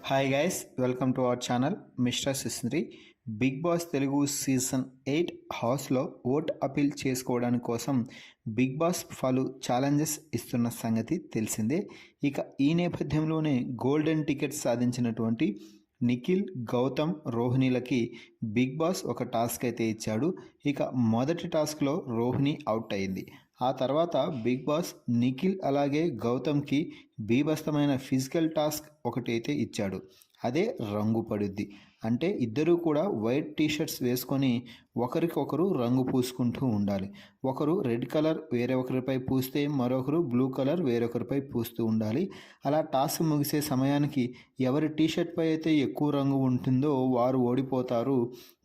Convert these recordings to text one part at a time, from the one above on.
Hi guys, welcome to our channel mister సిస్నరీ. Big boss Telugu season 8 హౌస్లో vote appeal చేసుకోవడానికి కోసం బిగ్ బాస్ పలు ఛాలెంజెస్ ఇస్తున్న సంగతి తెలిసిందే. ఇక ఈ నేపథ్యంలోనే గోల్డెన్ టికెట్ సాధించినటువంటి నిఖిల్, గౌతమ్, రోహిణిలకి బిగ్ బాస్ ఒక టాస్క్ అయితే ఇచ్చాడు. ఇక మొదటి టాస్క్లో రోహిణి అవుట్ అయింది. ఆ తర్వాత బిగ్ బాస్ నిఖిల్ అలాగే గౌతమ్కి బీభత్సమైన ఫిజికల్ టాస్క్ ఒకటైతే ఇచ్చాడు. అదే రంగు పడుద్ది. అంటే ఇద్దరూ కూడా వైట్ టీషర్ట్స్ వేసుకొని ఒకరికొకరు రంగు పూసుకుంటూ ఉండాలి. ఒకరు రెడ్ కలర్ వేరే ఒకరిపై పూస్తే మరొకరు బ్లూ కలర్ వేరొకరిపై పూస్తూ ఉండాలి. అలా టాస్క్ ముగిసే సమయానికి ఎవరి టీషర్ట్పై అయితే ఎక్కువ రంగు ఉంటుందో వారు ఓడిపోతారు.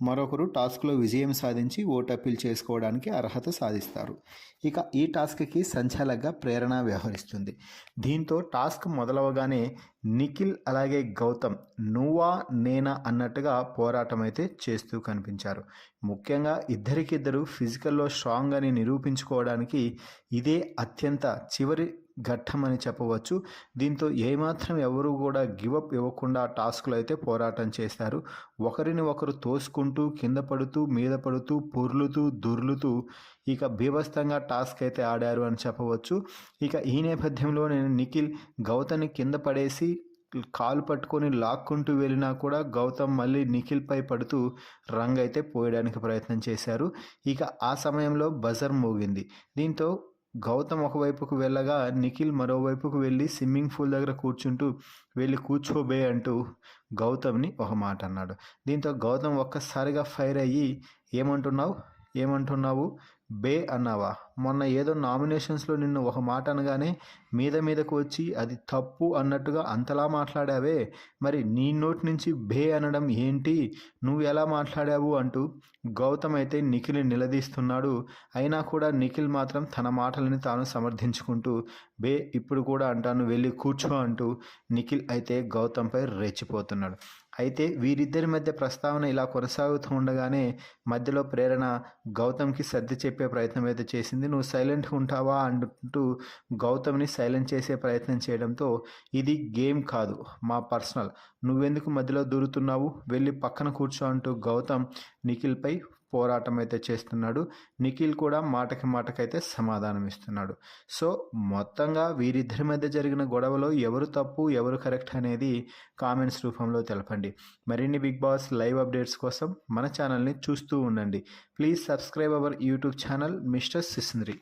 మరొకరు టాస్క్లో విజయం సాధించి ఓట్ అప్పీల్ చేసుకోవడానికి అర్హత సాధిస్తారు. ఇక ఈ టాస్క్కి సంచాలకుగా ప్రేరణ వ్యవహరిస్తుంది. దీంతో టాస్క్ మొదలవగానే నిఖిల్ అలాగే గౌతమ్ నువ్వా నేనా అన్నట్టుగా పోరాటం అయితే చేస్తూ కనిపించారు. ముఖ్యంగా ఇద్దరికిద్దరు ఫిజికల్లో స్ట్రాంగ్ అని నిరూపించుకోవడానికి ఇదే అత్యంత చివరి ఘట్టం అని చెప్పవచ్చు. దీంతో ఏమాత్రం ఎవరు కూడా గివప్ ఇవ్వకుండా టాస్క్లో అయితే పోరాటం చేస్తారు. ఒకరిని ఒకరు తోసుకుంటూ కింద పడుతూ మీద పడుతూ పొర్లుతూ దొర్లుతూ ఇక బీభత్సంగా టాస్క్ అయితే ఆడారు అని చెప్పవచ్చు. ఇక ఈ నేపథ్యంలోనే నిఖిల్ గౌతమ్ని కింద పడేసి కాలు పట్టుకొని లాక్కుంటూ వెళ్ళినా కూడా గౌతమ్ మళ్ళీ నిఖిల్పై పడుతూ రంగు అయితే పోయడానికి ప్రయత్నం చేశారు. ఇక ఆ సమయంలో బజర్ మోగింది. దీంతో గౌతమ్ ఒకవైపుకు వెళ్ళగా నిఖిల్ మరోవైపుకు వెళ్ళి స్విమ్మింగ్ పూల్ దగ్గర కూర్చుంటూ వెళ్ళి కూర్చోబే అంటూ గౌతమ్ని ఒక మాట అన్నాడు. దీంతో గౌతమ్ ఒక్కసారిగా ఫైర్ అయ్యి ఏమంటున్నావు బే అన్నావా? మొన్న ఏదో నామినేషన్స్లో నిన్ను ఒక మాట అనగానే మీదకు వచ్చి అది తప్పు అన్నట్టుగా అంతలా మాట్లాడావే, మరి నీ నోటి నుంచి బే అనడం ఏంటి? నువ్వు ఎలా మాట్లాడావు అంటూ గౌతమ్ అయితే నిఖిల్ని నిలదీస్తున్నాడు. అయినా కూడా నిఖిల్ మాత్రం తన మాటలని తాను సమర్థించుకుంటూ బే ఇప్పుడు కూడా అంటాను వెళ్ళి కూర్చో అంటూ నిఖిల్ అయితే గౌతమ్పై రెచ్చిపోతున్నాడు. అయితే వీరిద్దరి మధ్య ప్రస్తావన ఇలా కొనసాగుతూ ఉండగానే మధ్యలో ప్రేరణ గౌతమ్కి సర్ది చెప్పే ప్రయత్నం అయితే చేసింది. నువ్వు సైలెంట్గా ఉంటావా అంటూ గౌతమ్ని సైలెంట్ చేసే ప్రయత్నం చేయడంతో ఇది గేమ్ కాదు, మా పర్సనల్, నువ్వెందుకు మధ్యలో దూరుతున్నావు, వెళ్ళి పక్కన కూర్చో అంటూ గౌతమ్ నిఖిల్పై పోరాటం అయితే చేస్తున్నాడు. నిఖిల్ కూడా మాటకైతే సమాధానం ఇస్తున్నాడు. సో మొత్తంగా వీరిద్దరి మధ్య జరిగిన గొడవలో ఎవరు తప్పు ఎవరు కరెక్ట్ అనేది కామెంట్స్ రూపంలో తెలపండి. మరిన్ని బిగ్ బాస్ లైవ్ అప్డేట్స్ కోసం మన ఛానల్ని చూస్తూ ఉండండి. Please subscribe our YouTube channel mister సిస్నరీ.